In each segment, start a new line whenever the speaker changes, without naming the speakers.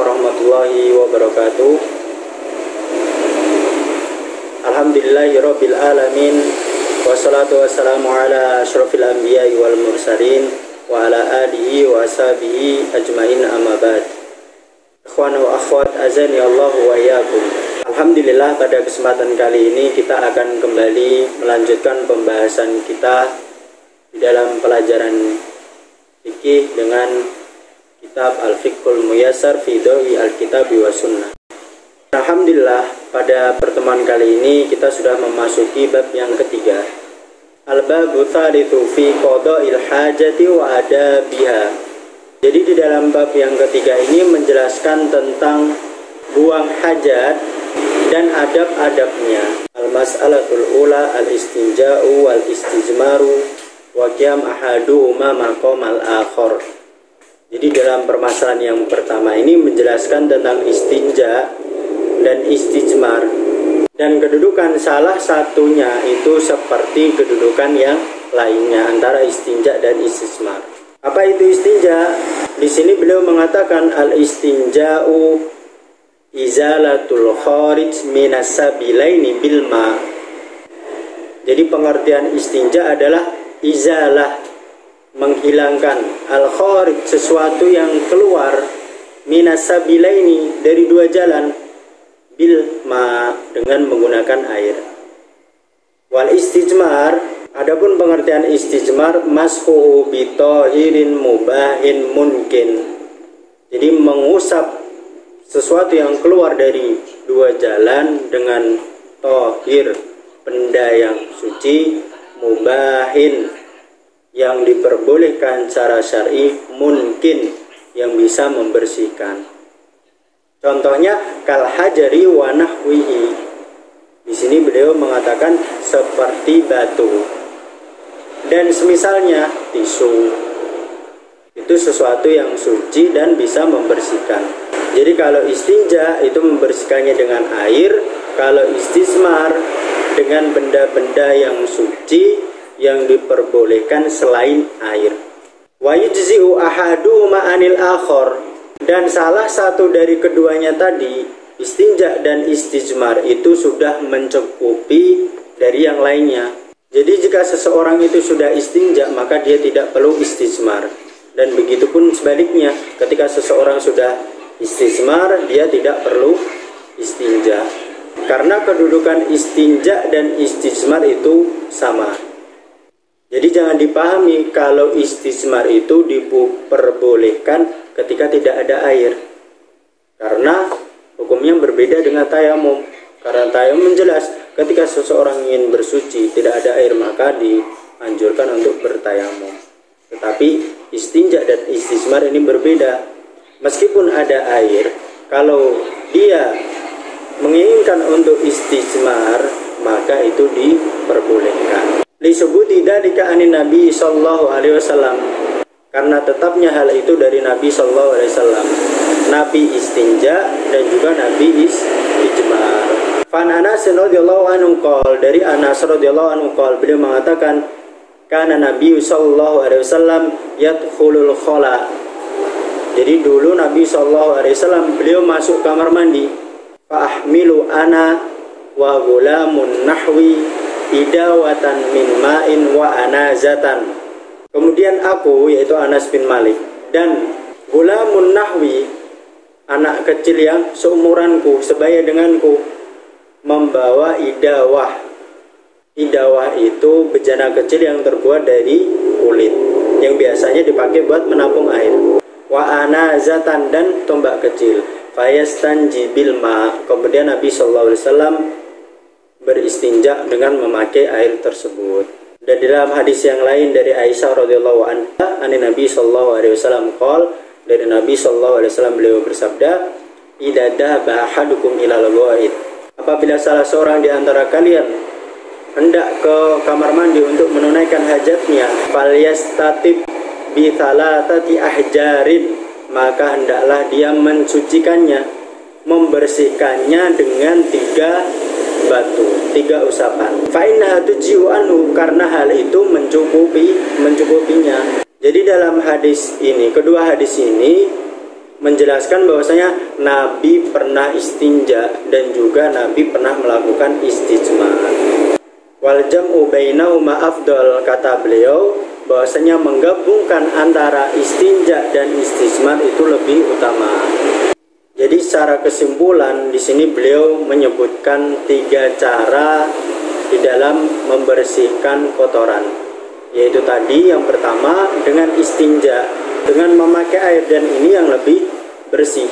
warahmatullahi wabarakatuh. Alhamdulillahirabbil alamin. Wassalatu wassalamu ala asyrofil anbiya'i wal mursalin wa ala alihi wa ashabihi ajmain, amma ba'd. Ikhwan wa akhwat azani Allah wa iyyakum. Alhamdulillah, pada kesempatan kali ini kita akan kembali melanjutkan pembahasan kita di dalam pelajaran fikih dengan kitab Al-Fiqhul Muyassar fi Dawi Al-Kitab wa Sunnah. Alhamdulillah, pada pertemuan kali ini kita sudah memasuki bab yang ketiga. Al-babu tsalitsu fi qada'il hajati wa adabiha. Jadi di dalam bab yang ketiga ini menjelaskan tentang buang hajat dan adab-adabnya. Al-mas'alatul ula al-istinja'u wal istijmaru wa qiyam ahaduhuma maqamal akhar. Jadi dalam permasalahan yang pertama ini menjelaskan tentang istinja dan istijmar, dan kedudukan salah satunya itu seperti kedudukan yang lainnya antara istinja dan istijmar. Apa itu istinja? Di sini beliau mengatakan al-istinja'u izalatul kharij minas sabilaini bil ma. Jadi pengertian istinja adalah izalah, menghilangkan, al-kharij sesuatu yang keluar, minas sabilaini dari dua jalan, bil ma dengan menggunakan air. Wal istijmar, adapun pengertian istijmar, mashu bi tahirin mubahin mungkin. Jadi mengusap sesuatu yang keluar dari dua jalan dengan tahir, benda yang suci, mubahin yang diperbolehkan secara syar'i, mungkin yang bisa membersihkan. Contohnya kal hajari wa nahwihi. Di sini beliau mengatakan seperti batu dan semisalnya, tisu. Itu sesuatu yang suci dan bisa membersihkan. Jadi kalau istinja itu membersihkannya dengan air, kalau istijmar dengan benda-benda yang suci yang diperbolehkan selain air. Wa yujzi'u ahaduhuma 'anil akhar, dan salah satu dari keduanya tadi, istinja dan istijmar, itu sudah mencukupi dari yang lainnya. Jadi jika seseorang itu sudah istinja, maka dia tidak perlu istijmar. Dan begitupun sebaliknya, ketika seseorang sudah istijmar, dia tidak perlu istinja. Karena kedudukan istinja dan istijmar itu sama. Jadi jangan dipahami kalau istijmar itu diperbolehkan ketika tidak ada air. Karena hukumnya berbeda dengan tayamum. Karena tayamum jelas ketika seseorang ingin bersuci tidak ada air, maka dianjurkan untuk bertayamum. Tetapi istinja dan istijmar ini berbeda. Meskipun ada air, kalau dia menginginkan untuk istijmar, maka itu diperbolehkan. Disubuti dari anin Nabi sallallahu alaihi wasallam, karena tetapnya hal itu dari Nabi sallallahu alaihi wasallam. Nabi istinja dan juga Nabi istijmar. Fan Anas radhiyallahu anhu qol, dari Anas radhiyallahu anhu qol, beliau mengatakan kana Nabi sallallahu alaihi wasallam yadkhulul khala. Jadi dulu Nabi sallallahu alaihi wasallam beliau masuk kamar mandi. Fa ahmilu ana wa gulamun nahwi idawatan min ma'in wa anazatan. Kemudian aku, yaitu Anas bin Malik, dan gulamun nahwi, anak kecil yang seumuranku, sebaya denganku, membawa idawah. Idawah itu bejana kecil yang terbuat dari kulit, yang biasanya dipakai buat menampung air. Wa anazatan, dan tombak kecil. Fayastanji bil ma. Kemudian Nabi sallallahu alaihi wasallam beristinja dengan memakai air tersebut. Dan dalam hadis yang lain dari Aisyah radhiyallahu anha, ani Nabi sallallahu alaihi wasallam qol, dari Nabi sallallahu alaihi wasallam beliau bersabda, idza dhaba ahadukum ilal ghaid, apabila salah seorang di antara kalian hendak ke kamar mandi untuk menunaikan hajatnya, falyastatib bi thalathati ahjarin, maka hendaklah dia mensucikannya, membersihkannya dengan 3 batu, 3 usapan. Fa inna tuji'u anhu, karena hal itu mencukupinya. Jadi dalam hadis ini, kedua hadis ini menjelaskan bahwasanya Nabi pernah istinja dan juga Nabi pernah melakukan istijmar. Wal jam'u bainahuma afdal, kata beliau bahwasanya menggabungkan antara istinja dan istijmar itu lebih utama. Jadi secara kesimpulan di sini beliau menyebutkan 3 cara di dalam membersihkan kotoran, yaitu tadi yang pertama dengan istinja, dengan memakai air, dan ini yang lebih bersih.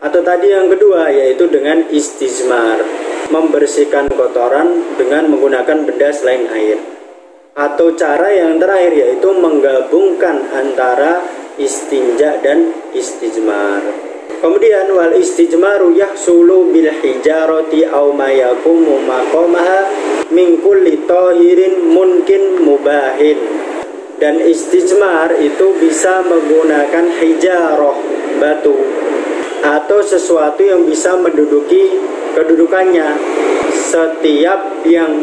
Atau tadi yang kedua yaitu dengan istijmar, membersihkan kotoran dengan menggunakan benda selain air. Atau cara yang terakhir yaitu menggabungkan antara istinja dan istijmar. Kemudian wal istijmaru yahsulu bil hijarati aw ma yaqumu maqamaha min kulli tahirin mungkin mubahin. Dan istijmar itu bisa menggunakan hijarah, batu, atau sesuatu yang bisa menduduki kedudukannya. Setiap yang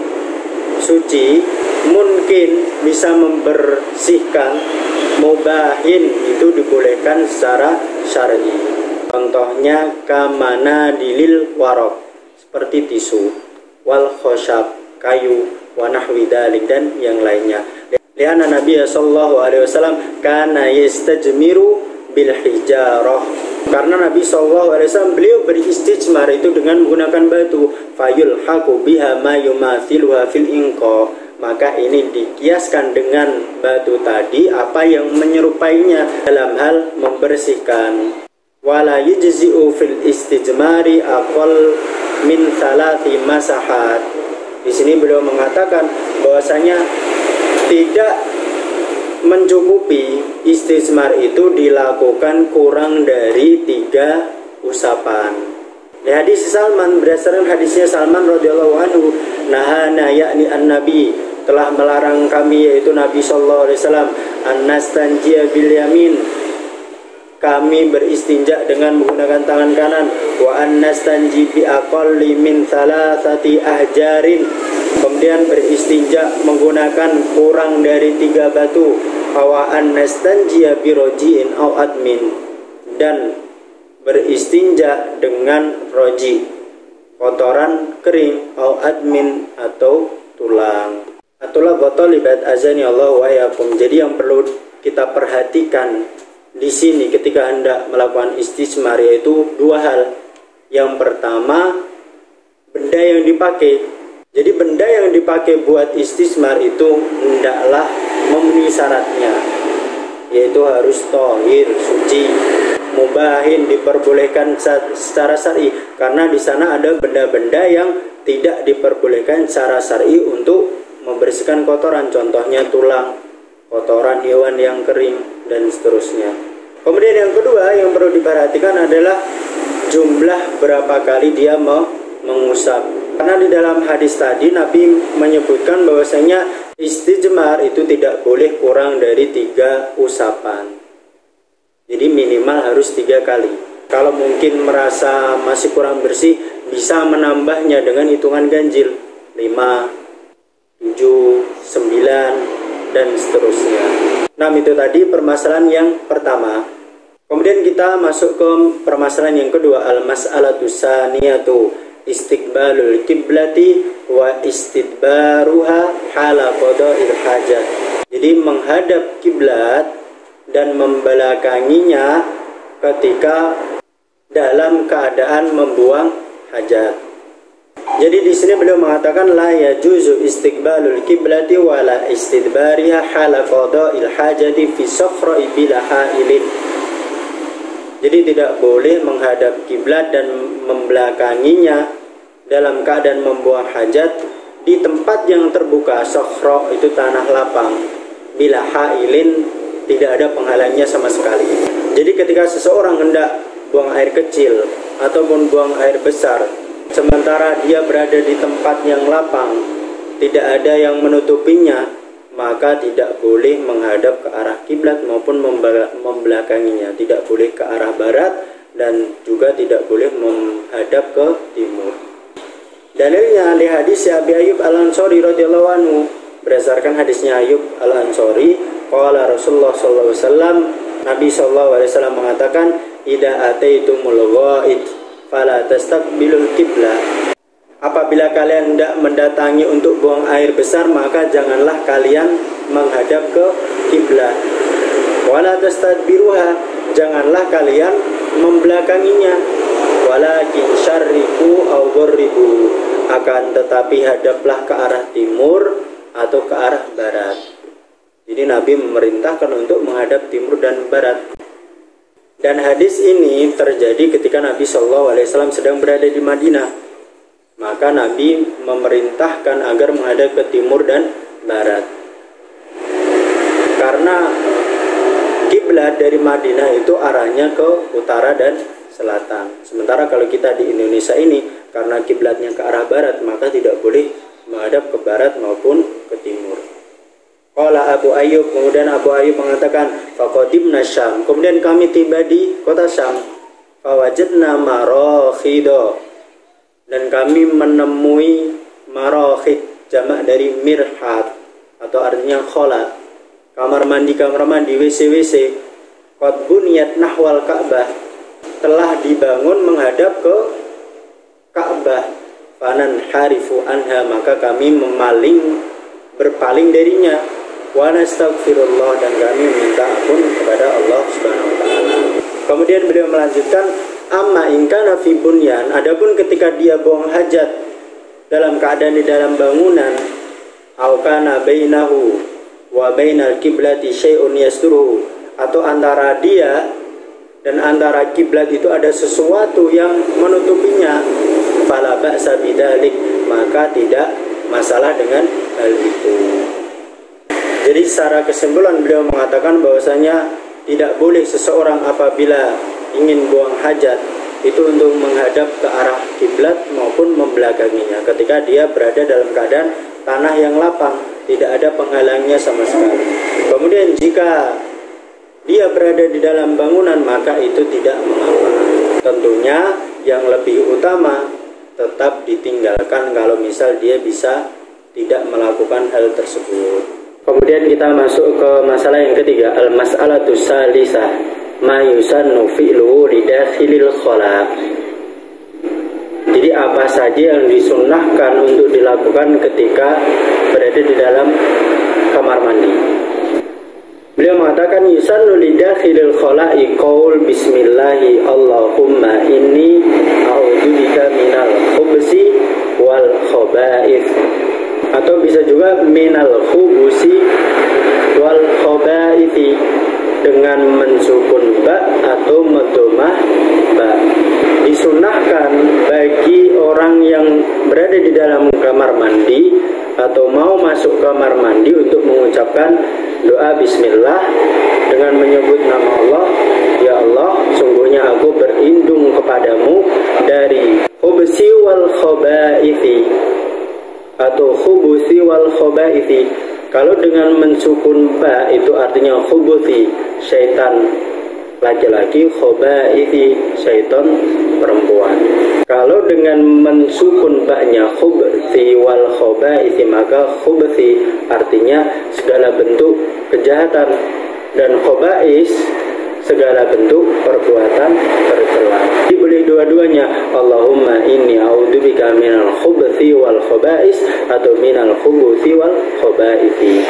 suci mungkin bisa membersihkan, mubahin itu dibolehkan secara syar'i. Contohnya kamana dilil warok, seperti tisu, wal khoshab, kayu, wa nahwi dzalik, dan yang lainnya. Lianna Nabi sallallahu alaihi wasallam kana yastajmiru bil hijarah. Karena Nabi sallallahu alaihi wasallam beliau beristijmar itu dengan menggunakan batu, fayul haqu biha ma yumathiluha fil inqa. Maka ini dikiaskan dengan batu tadi apa yang menyerupainya dalam hal membersihkan. Wala yujzi'u fil istijmari aqall min 3 masahat. Di sini beliau mengatakan bahwasanya tidak mencukupi istijmar itu dilakukan kurang dari 3 usapan. Di hadis Salman, berdasarkan hadisnya Salman radhiyallahu anhu, nahana yakni an-nabi, telah melarang kami yaitu Nabi sallallahu alaihi wasallam, an-nastanjiya bil yamin, kami beristinja dengan menggunakan tangan kanan, wa annastanji bi aqalli min 3 ahjarin, kemudian beristinja menggunakan kurang dari 3 batu, wa annastanjiya bi roji'in au admin, dan beristinja dengan roji, kotoran kering, au admin atau tulang. Atulah botol libat azani Allah wa yakum. Jadi yang perlu kita perhatikan di sini ketika hendak melakukan istijmar yaitu 2 hal. Yang pertama, benda yang dipakai. Jadi benda yang dipakai buat istijmar itu hendaklah memenuhi syaratnya, yaitu harus thahir, suci, mubahin, diperbolehkan secara syar'i. Karena di sana ada benda-benda yang tidak diperbolehkan secara syar'i untuk membersihkan kotoran, contohnya tulang, kotoran hewan yang kering, dan seterusnya. Kemudian yang kedua yang perlu diperhatikan adalah jumlah berapa kali dia mengusap. Karena di dalam hadis tadi Nabi menyebutkan bahwasanya istijmar itu tidak boleh kurang dari 3 usapan. Jadi minimal harus 3 kali. Kalau mungkin merasa masih kurang bersih, bisa menambahnya dengan hitungan ganjil, 5, 7, 9, dan seterusnya. Nah, itu tadi permasalahan yang pertama. Kemudian kita masuk ke permasalahan yang kedua, al-mas'alatu tsaniyatu istiqbalul kiblati wa istidbaruha hala qada'il hajat. Jadi menghadap kiblat dan membelakanginya ketika dalam keadaan membuang hajat. Jadi di sini beliau mengatakan la yajuzu istiqbalul kiblati wala istidbariha hala qada'il hajati fi safra'i bila hailin. Jadi tidak boleh menghadap kiblat dan membelakanginya dalam keadaan membuang hajat di tempat yang terbuka. Safra itu tanah lapang, bila hailin tidak ada penghalangnya sama sekali. Jadi ketika seseorang hendak buang air kecil ataupun buang air besar, sementara dia berada di tempat yang lapang, tidak ada yang menutupinya, maka tidak boleh menghadap ke arah kiblat maupun membelakanginya. Tidak boleh ke arah barat dan juga tidak boleh menghadap ke timur. Dalilnya di hadis Abi Ayyub Al-Ansari radhiyallahu anhu, berdasarkan hadisnya Ayyub Al-Ansari, qala Rasulullah sallallahu alaihi wasallam, Nabi sallallahu alaihi wasallam mengatakan, idza ataitumul ghaid fala tastaqbilul qiblah. Apabila kalian hendak mendatangi untuk buang air besar, maka janganlah kalian menghadap ke kiblat. Wala tastadbiruha, janganlah kalian membelakanginya. Walakin syarriqu aw gharribu, akan tetapi hadaplah ke arah timur atau ke arah barat. Jadi Nabi memerintahkan untuk menghadap timur dan barat. Dan hadis ini terjadi ketika Nabi SAW sedang berada di Madinah. Maka Nabi memerintahkan agar menghadap ke timur dan barat. Karena kiblat dari Madinah itu arahnya ke utara dan selatan. Sementara kalau kita di Indonesia ini, karena kiblatnya ke arah barat, maka tidak boleh menghadap ke barat maupun ke timur. Qala Abu Ayyub, kemudian Abu Ayyub mengatakan, faqadimna Syam, kemudian kami tiba di kota Syam. Fawajadna marakhida, dan kami menemui marakhid, jamak dari mirhat atau artinya khola, kamar mandi WC qad buniyat nahwal Ka'bah, telah dibangun menghadap ke Ka'bah. Fanan harifu anha, maka kami berpaling darinya. Wa nastaghfirullah, dan kami minta ampun kepada Allah Subhanahu wa taala. Kemudian beliau melanjutkan, amma in kana fi bunyan, adapun ketika dia buang hajat dalam keadaan di dalam bangunan, au kana bainahu wa bainal kiblati syai'un yasturuhu, atau antara dia dan antara kiblat itu ada sesuatu yang menutupinya, fala ba'sa bidzalik, maka tidak masalah dengan hal itu. Jadi secara kesimpulan beliau mengatakan bahwasanya tidak boleh seseorang apabila ingin buang hajat itu untuk menghadap ke arah kiblat maupun membelakanginya ketika dia berada dalam keadaan tanah yang lapang, tidak ada penghalangnya sama sekali. Kemudian jika dia berada di dalam bangunan, maka itu tidak mengapa. Tentunya yang lebih utama tetap ditinggalkan kalau misal dia bisa tidak melakukan hal tersebut. Kemudian kita masuk ke masalah yang ketiga, al-mas'alatu salisah ma yusannu fi'luhu lidakhilil khala. Jadi apa saja yang disunnahkan untuk dilakukan ketika berada di dalam kamar mandi. Beliau mengatakan yusannu lidakhilil khala'i qaul bismillahi Allahumma inni a'udzubika minal khubsi wal khaba'ith, atau bisa juga minal khubusi wal khabaithi dengan mensukun ba atau meddomah ba. Disunahkan bagi orang yang berada di dalam kamar mandi atau mau masuk kamar mandi untuk mengucapkan doa bismillah dengan menyebut nama Allah. Ya Allah, sungguhnya aku berlindung kepadamu dari khubusi wal khabaithi atau khubuthi wal khabaithi. Kalau dengan mensukun ba itu artinya khubuthi, syaitan laki-laki, khabaithi, syaitan perempuan. Kalau dengan mensukun ba-nya khubuthi wal khabaithi, maka khubuthi artinya segala bentuk kejahatan, dan khabais segala bentuk perbuatan tercela. Dibeli dua-duanya, Allahumma inni a'udzubika minal khubuthi wal khaba'is atau minal khubuthi wal khabaithi.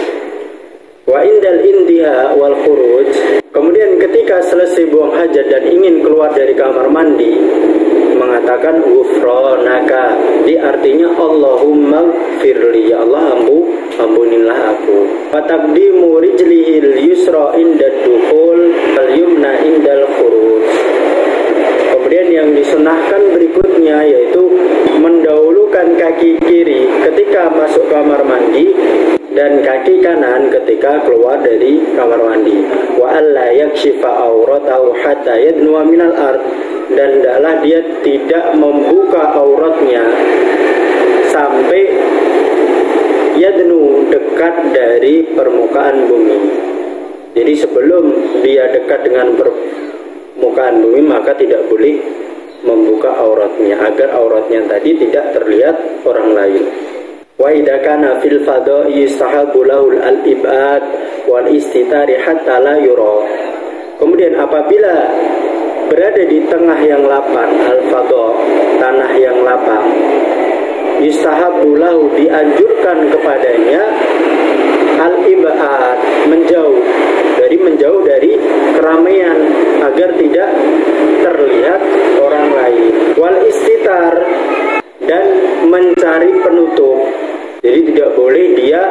Wa indal intiha wal khuruj, kemudian ketika selesai buang hajat dan ingin keluar dari kamar mandi, mengatakan ghufranaka, di artinya Allahumma firli, ya Allah ampunilah aku. Wa taqdimu rijlihil yusra inda dukhul wal yumna indal khuruj. Kemudian yang disunahkan berikutnya yaitu mendahulukan kaki kiri ketika masuk kamar mandi dan kaki kanan ketika keluar dari kamar mandi. Wa alla yakshifa auratahu hatta yadnuwa minal ard, dan hendaklah dia tidak membuka auratnya sampai yadnu, dekat dari permukaan bumi. Jadi sebelum dia dekat dengan permukaan bumi, maka tidak boleh membuka auratnya agar auratnya tadi tidak terlihat orang lain. Wa idza kana fil fada'i yustahabu lahul al-ibad wal istitari hatta la yura. Kemudian apabila berada di tengah yang lapang, al-fadha, tanah yang lapang, yustahabbu lahu, dianjurkan kepadanya, al-ib'ad, menjauh dari keramaian agar tidak terlihat orang lain, wal istitar, dan mencari penutup. Jadi tidak boleh dia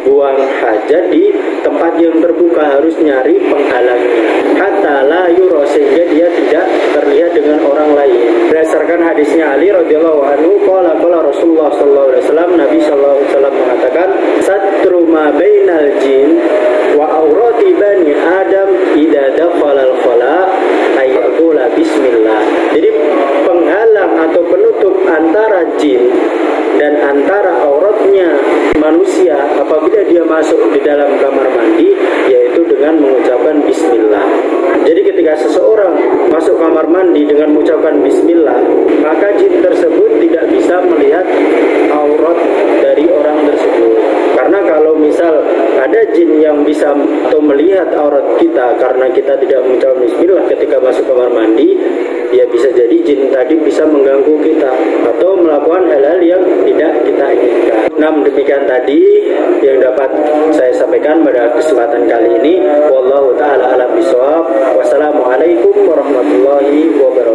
buang hajat di tempat yang terbuka, harus nyari penghalangnya, hatta la yura, sehingga dia tidak terlihat dengan orang lain. Berdasarkan hadisnya Ali radhiyallahu anhu, qala Rasulullah sallallahu alaihi wasallam, Nabi sallallahu alaihi wasallam mengatakan, satru ma bainal jin wa aurati bani adam idza dakhala al-khala ayaqula bismillah. Jadi penghalang atau penutup antara jin dan antara auratnya manusia apabila dia masuk di dalam kamar mandi, yaitu dengan mengucapkan bismillah. Jadi ketika seseorang masuk kamar mandi dengan mengucapkan bismillah, maka jin tersebut tidak bisa melihat aurat dari orang tersebut. Karena kalau misal ada jin yang bisa atau melihat aurat kita karena kita tidak mengucapkan bismillah ketika masuk kamar mandi, ya bisa jadi jin tadi bisa mengganggu kita atau melakukan hal-hal yang tidak kita inginkan. Nah, demikian tadi yang dapat saya sampaikan pada kesempatan kali ini. Wallahu ta'ala a'lam bishawab. Wassalamualaikum warahmatullahi wabarakatuh.